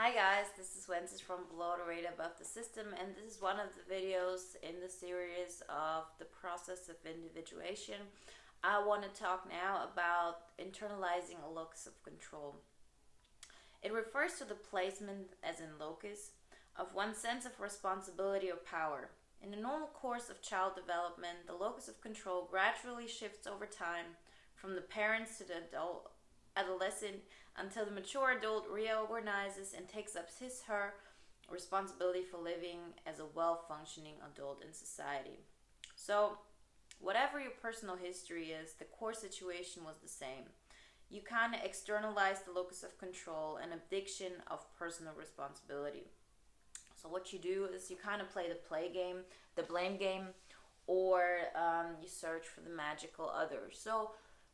Hi guys, this is Wenzes from Below the Radar Above the System, and this is one of the videos in the series of the process of individuation. I want to talk now about internalizing a locus of control. It refers to the placement, as in locus, of one's sense of responsibility or power. In the normal course of child development, the locus of control gradually shifts over time from the parents to the adolescent until the mature adult reorganizes and takes up her responsibility for living as a well-functioning adult in society. So, whatever your personal history is, the core situation was the same. You kind of externalize the locus of control and abdication of personal responsibility. So what you do is you kind of play the blame game, or you search for the magical other. So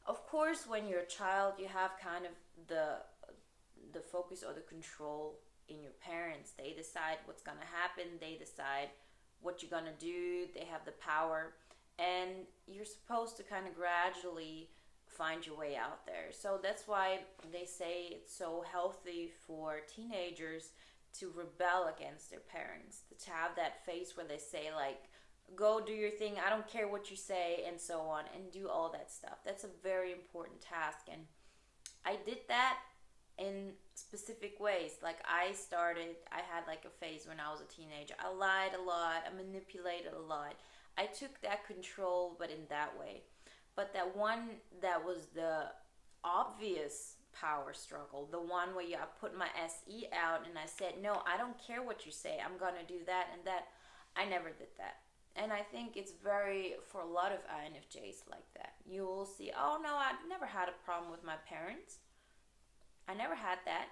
of course, when you're a child, you have kind of the focus or the control in your parents. They decide what's gonna happen. They decide what you're gonna do. They have the power, and you're supposed to kind of gradually find your way out there. So that's why they say it's so healthy for teenagers to rebel against their parents, to have that phase where they say like, go do your thing, I don't care what you say, and so on, and do all that stuff. That's a very important task, and I did that in specific ways. Like I had like a phase when I was a teenager. I lied a lot, I manipulated a lot. I took that control, but in that way. But that one that was the obvious power struggle, the one where I put my SE out and I said, no, I don't care what you say, I'm gonna do that and that, I never did that. And I think it's very, for a lot of INFJs like that. You will see, oh no, I never had a problem with my parents. I never had that.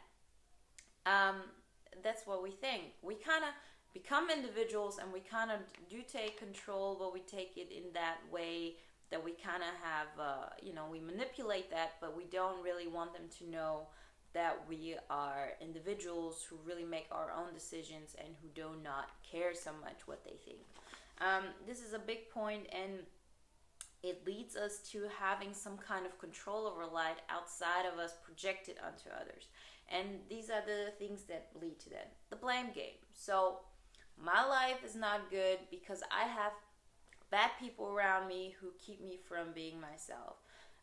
That's what we think. We kind of become individuals and we kind of do take control, but we take it in that way that we kind of have, we manipulate that, but we don't really want them to know that we are individuals who really make our own decisions and who do not care so much what they think. This is a big point, and it leads us to having some kind of control over life outside of us projected onto others. And these are the things that lead to that. The blame game. So my life is not good because I have bad people around me who keep me from being myself.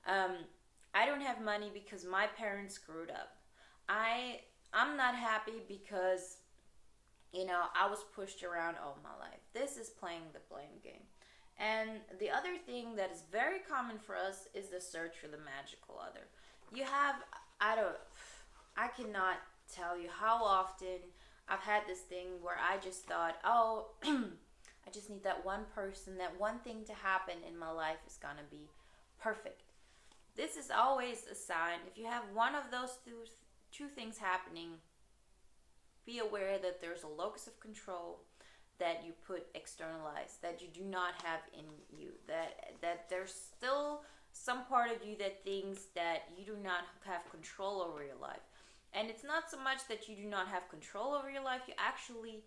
I don't have money because my parents screwed up. I'm not happy because I was pushed around all my life. This is playing the blame game. And the other thing that is very common for us is the search for the magical other. You have, I cannot tell you how often I've had this thing where I just thought, oh, I just need that one person, that one thing to happen in my life is gonna be perfect. This is always a sign. If you have one of those two things happening, be aware that there's a locus of control that you put externalized, that you do not have in you, that there's still some part of you that thinks that you do not have control over your life. And it's not so much that you do not have control over your life, you actually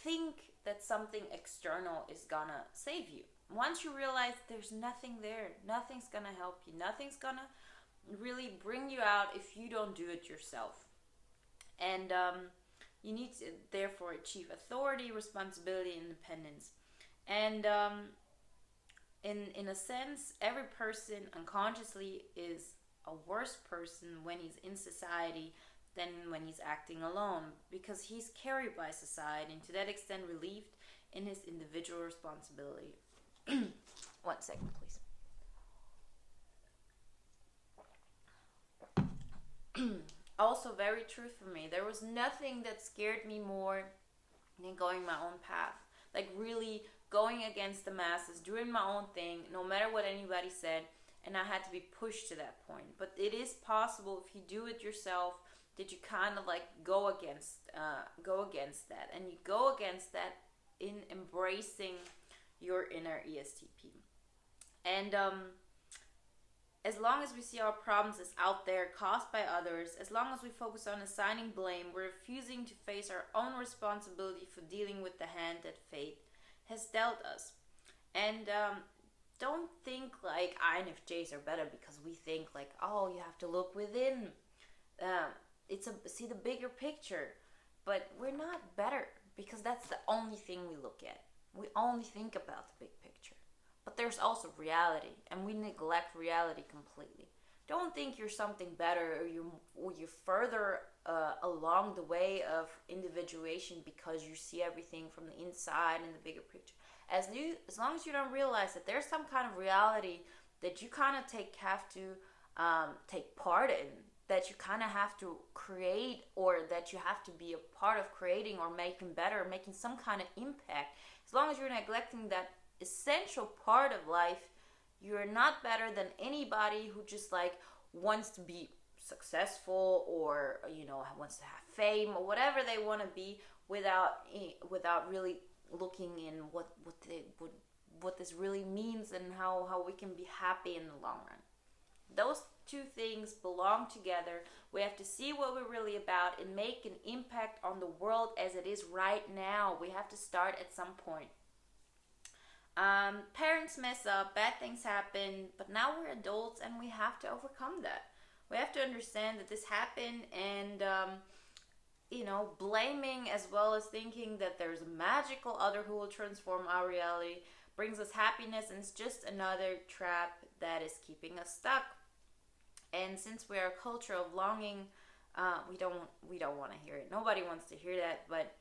think that something external is gonna save you. Once you realize there's nothing there, nothing's gonna help you, nothing's gonna really bring you out if you don't do it yourself. And you need to therefore achieve authority, responsibility, independence. And in a sense, every person unconsciously is a worse person when he's in society than when he's acting alone, because he's carried by society and to that extent relieved in his individual responsibility. 1 second, please. Also very true for me. There was nothing that scared me more than going my own path. Like really going against the masses, doing my own thing, no matter what anybody said, and I had to be pushed to that point. But it is possible if you do it yourself that you kind of like go against that, and you go against that in embracing your inner ESTP. And as long as we see our problems as out there, caused by others, as long as we focus on assigning blame, we're refusing to face our own responsibility for dealing with the hand that fate has dealt us. And don't think like INFJs are better because we think like, oh, you have to look within. see the bigger picture. But we're not better because that's the only thing we look at. We only think about the big picture. But there's also reality, and we neglect reality completely. Don't think you're something better, or you're further along the way of individuation because you see everything from the inside and the bigger picture. As long as you don't realize that there's some kind of reality that you kind of have to take part in, that you kind of have to create, or that you have to be a part of creating or making better, making some kind of impact. As long as you're neglecting that essential part of life, you're not better than anybody who just like wants to be successful, or wants to have fame, or whatever they want to be, without really looking in what this really means, and how we can be happy in the long run. Those two things belong together. We have to see what we're really about and make an impact on the world as it is right now. We have to start at some point. Parents mess up, bad things happen, but now we're adults and we have to overcome that. We have to understand that this happened, and blaming as well as thinking that there's a magical other who will transform our reality brings us happiness, and it's just another trap that is keeping us stuck. And since we are a culture of longing, we don't want to hear it. Nobody wants to hear that. But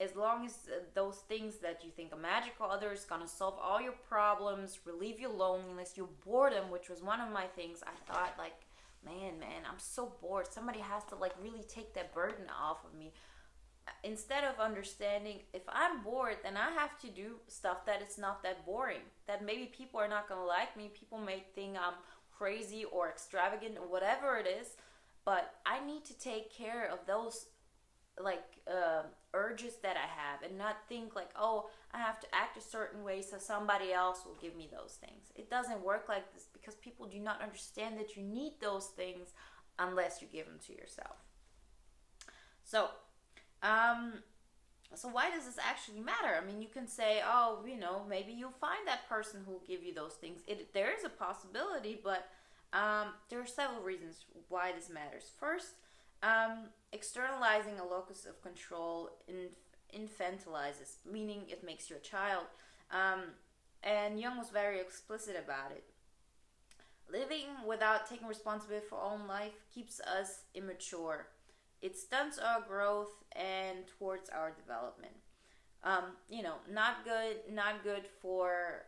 as long as those things that you think a magical other is gonna solve all your problems, relieve your loneliness, your boredom, which was one of my things. I thought like, man, I'm so bored. Somebody has to like really take that burden off of me. Instead of understanding, if I'm bored, then I have to do stuff that it's not that boring. That maybe people are not gonna like me. People may think I'm crazy or extravagant or whatever it is, but I need to take care of those urges that I have, and not think like, oh, I have to act a certain way so somebody else will give me those things. It doesn't work like this, because people do not understand that you need those things unless you give them to yourself. So why does this actually matter? I mean, you can say, oh, maybe you'll find that person who will give you those things. There is a possibility, but there are several reasons why this matters. First, externalizing a locus of control infantilizes, meaning it makes you a child. And Jung was very explicit about it. Living without taking responsibility for our own life keeps us immature. It stunts our growth and towards our development. Not good for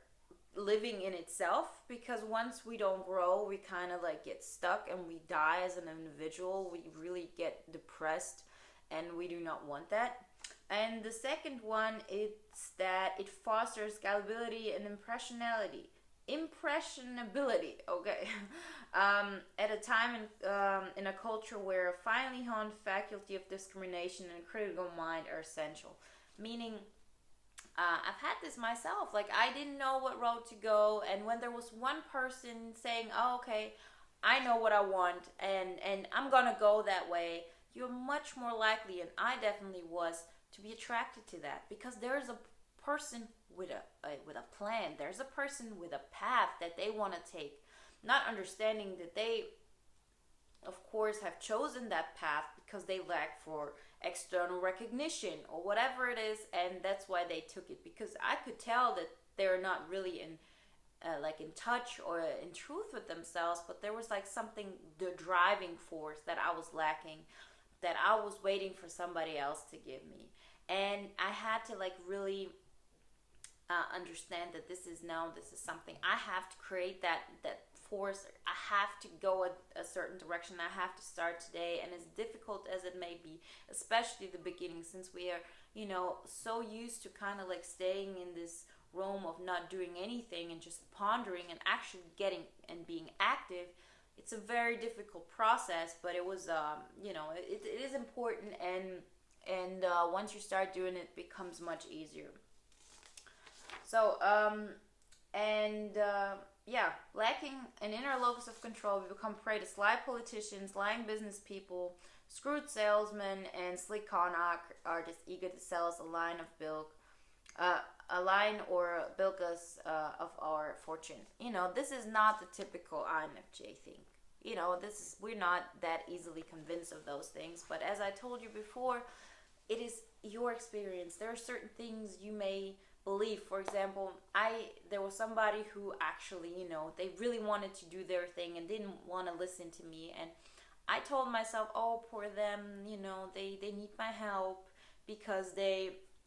living in itself, because once we don't grow, we kind of like get stuck and we die as an individual. We really get depressed, and we do not want that. And the second one is that it fosters gullibility and impressionability. Okay. At a time in a culture where a finely honed faculty of discrimination and critical mind are essential. Meaning, I've had this myself. Like, I didn't know what road to go, and when there was one person saying, oh, okay, I know what I want, and I'm gonna go that way, you're much more likely, and I definitely was, to be attracted to that, because there's a person with a plan. There's a person with a path that they want to take, not understanding that they, of course, have chosen that path because they lack for external recognition or whatever it is, and that's why they took it. Because I could tell that they're not really in touch or in truth with themselves, but there was like something, the driving force that I was lacking, that I was waiting for somebody else to give me. And I had to like really understand that this is something I have to create, that force. I have to go a certain direction. I have to start today, and as difficult as it may be, especially the beginning, since we are so used to kind of like staying in this realm of not doing anything and just pondering and actually getting and being active. It's a very difficult process, but it was it is important, and once you start doing it, becomes much easier. So lacking an inner locus of control, we become prey to sly politicians, lying business people, screwed salesmen, and slick con artists eager to sell us a line or bilk us of our fortune. This is not the typical INFJ thing. we're not that easily convinced of those things. But as I told you before, it is your experience. There are certain things you may believe. For example, there was somebody who actually, they really wanted to do their thing and didn't want to listen to me. And I told myself, oh, poor them, they need my help because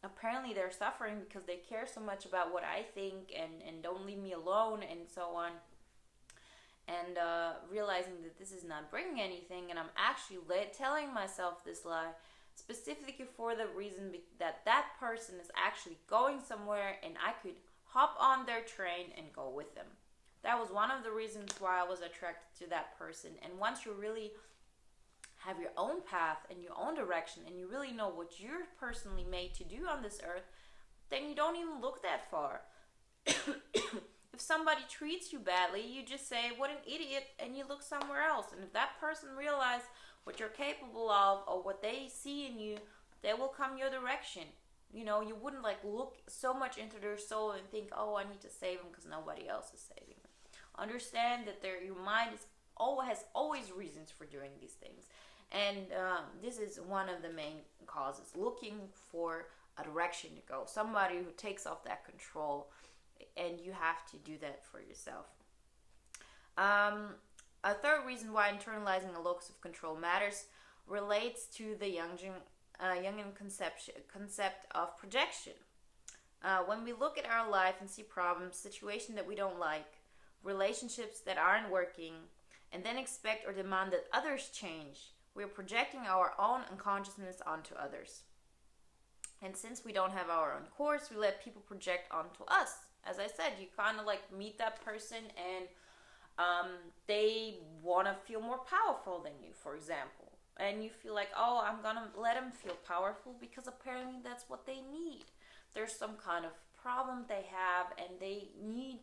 apparently they're suffering because they care so much about what I think and don't leave me alone and so on. And realizing that this is not bringing anything, and I'm actually telling myself this lie specifically for the reason that person is actually going somewhere and I could hop on their train and go with them. That was one of the reasons why I was attracted to that person. And once you really have your own path and your own direction and you really know what you're personally made to do on this earth, then you don't even look that far. If somebody treats you badly, you just say, what an idiot, and you look somewhere else. And if that person realizes what you're capable of or what they see in you, they will come your direction. You wouldn't look so much into their soul and think, oh, I need to save them because nobody else is saving them. Understand that your mind has always reasons for doing these things. And this is one of the main causes, looking for a direction to go. Somebody who takes off that control, and you have to do that for yourself. A third reason why internalizing a locus of control matters relates to the Jungian concept of projection. When we look at our life and see problems, situations that we don't like, relationships that aren't working, and then expect or demand that others change, we're projecting our own unconsciousness onto others. And since we don't have our own course, we let people project onto us. As I said, you kind of meet that person and they want to feel more powerful than you, for example. And you feel like, oh, I'm going to let them feel powerful because apparently that's what they need. There's some kind of problem they have and they need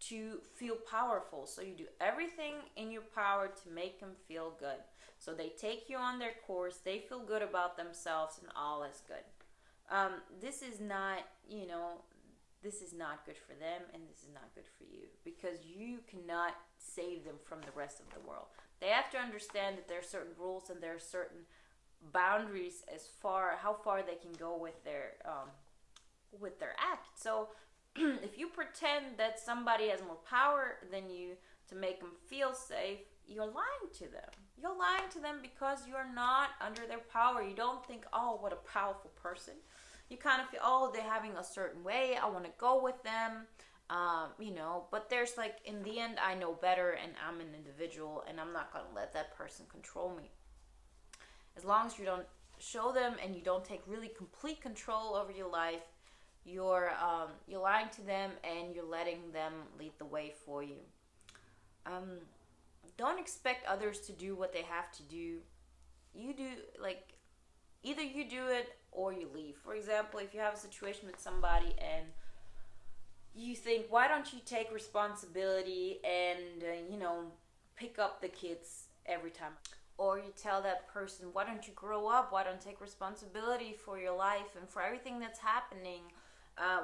to feel powerful. So you do everything in your power to make them feel good. So they take you on their course, they feel good about themselves, and all is good. This is not, this is not good for them, and this is not good for you, because you cannot save them from the rest of the world. They have to understand that there are certain rules and there are certain boundaries how far they can go with their act. So if you pretend that somebody has more power than you to make them feel safe, you're lying to them. You're lying to them because you're not under their power. You don't think, oh, what a powerful person. You kind of feel, oh, they're having a certain way, I want to go with them, but there's in the end, I know better and I'm an individual and I'm not going to let that person control me. As long as you don't show them and you don't take really complete control over your life, you're lying to them and you're letting them lead the way for you. Don't expect others to do what they have to do. You do, either you do it or you leave. For example, if you have a situation with somebody and you think, why don't you take responsibility and, pick up the kids every time? Or you tell that person, why don't you grow up? Why don't you take responsibility for your life and for everything that's happening,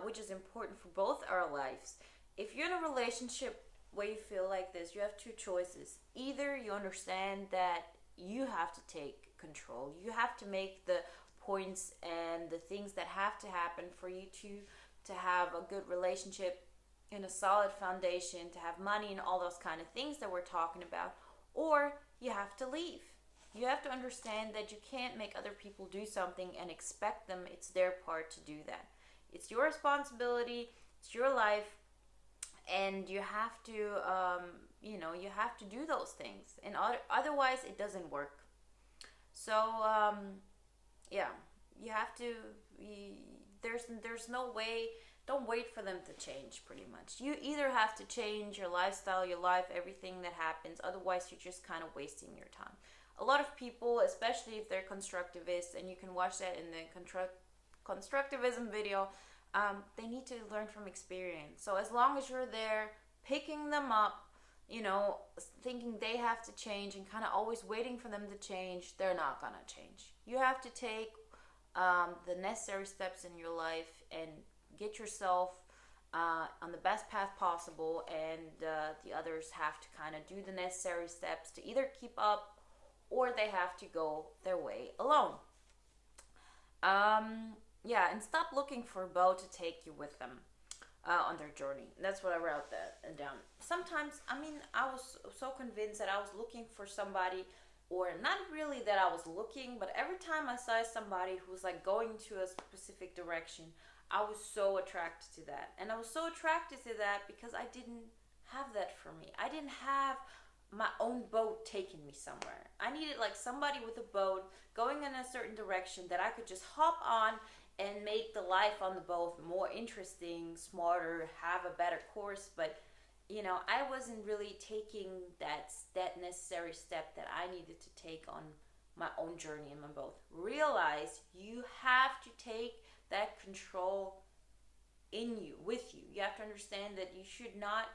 which is important for both our lives. If you're in a relationship where you feel like this, you have two choices. Either you understand that you have to take control. You have to make the points and the things that have to happen for you to have a good relationship and a solid foundation, to have money and all those kind of things that we're talking about. Or you have to leave. You have to understand that you can't make other people do something and expect them. It's their part to do that. It's your responsibility. It's your life. And you have to, you have to do those things. And otherwise, it doesn't work. So, you have to, there's no way, don't wait for them to change, pretty much. You either have to change your lifestyle, your life, everything that happens. Otherwise, you're just kind of wasting your time. A lot of people, especially if they're constructivists, and you can watch that in the constructivism video, they need to learn from experience. So as long as you're there, picking them up, thinking they have to change and kind of always waiting for them to change, they're not going to change. You have to take the necessary steps in your life and get yourself on the best path possible, and the others have to kind of do the necessary steps to either keep up or they have to go their way alone. Yeah, and stop looking for a boat to take you with them on their journey. That's what I wrote that down. Sometimes, I mean, I was so convinced that I was looking for somebody, or not really that I was looking, but every time I saw somebody who was like going to a specific direction, I was so attracted to that. And I was so attracted to that because I didn't have that for me. I didn't have my own boat taking me somewhere. I needed like somebody with a boat going in a certain direction that I could just hop on and make the life on the boat more interesting, smarter, have a better course. But you know, I wasn't really taking that necessary step that I needed to take on my own journey in my boat. Realize you have to take that control in you, with you. You have to understand that you should not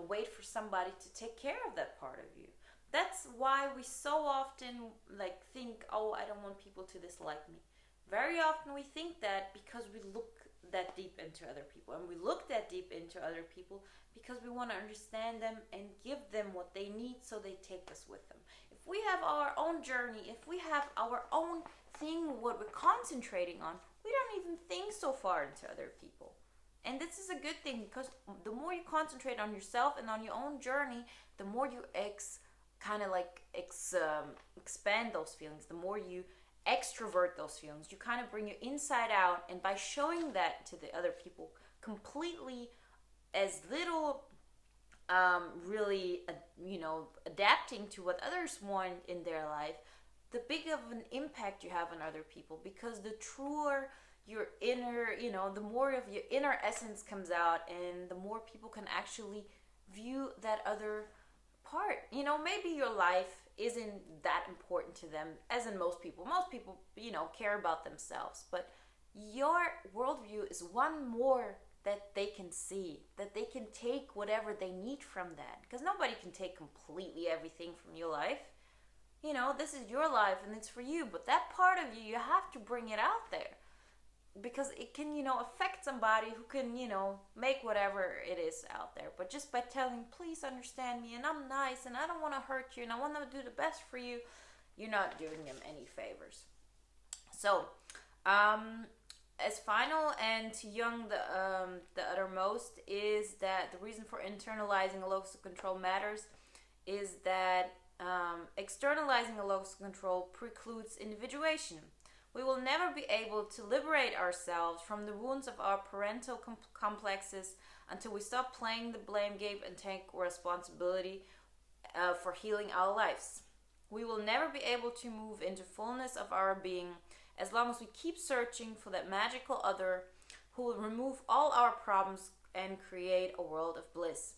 wait for somebody to take care of that part of you. That's why we so often like think, oh, I don't want people to dislike me. Very often we think that because we look that deep into other people, and we look that deep into other people because we want to understand them and give them what they need so they take us with them. If we have our own journey, if we have our own thing, what we're concentrating on, we don't even think so far into other people. And this is a good thing, because the more you concentrate on yourself and on your own journey, the more you expand those feelings, the more you extrovert those feelings. You kind of bring your inside out, and by showing that to the other people completely, as little adapting to what others want in their life, the bigger of an impact you have on other people, because the truer your inner, the more of your inner essence comes out, and the more people can actually view that other part. Maybe your life isn't that important to them, as in most people. Most people, care about themselves, but your worldview is one more that they can see, that they can take whatever they need from that, because nobody can take completely everything from your life. This is your life and it's for you, but that part of you have to bring it out there, because it can, affect somebody who can, make whatever it is out there. But just by telling, please understand me, and I'm nice, and I don't want to hurt you, and I want to do the best for you, you're not doing them any favors. So, as final and to Jung, the uttermost, is that the reason for internalizing a locus of control matters is that externalizing a locus of control precludes individuation. We will never be able to liberate ourselves from the wounds of our parental complexes until we stop playing the blame game and take responsibility for healing our lives. We will never be able to move into fullness of our being as long as we keep searching for that magical other who will remove all our problems and create a world of bliss.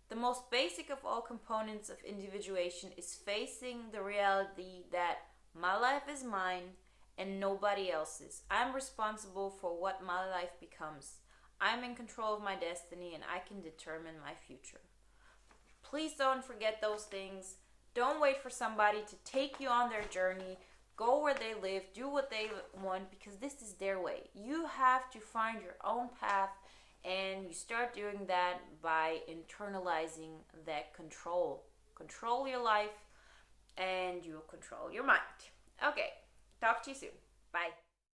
The most basic of all components of individuation is facing the reality that my life is mine and nobody else's. I'm responsible for what my life becomes. I'm in control of my destiny, and I can determine my future. Please don't forget those things. Don't wait for somebody to take you on their journey. Go where they live, do what they want, because this is their way. You have to find your own path, and you start doing that by internalizing that control. Control your life, and you'll control your mind. Okay. Talk to you soon. Bye.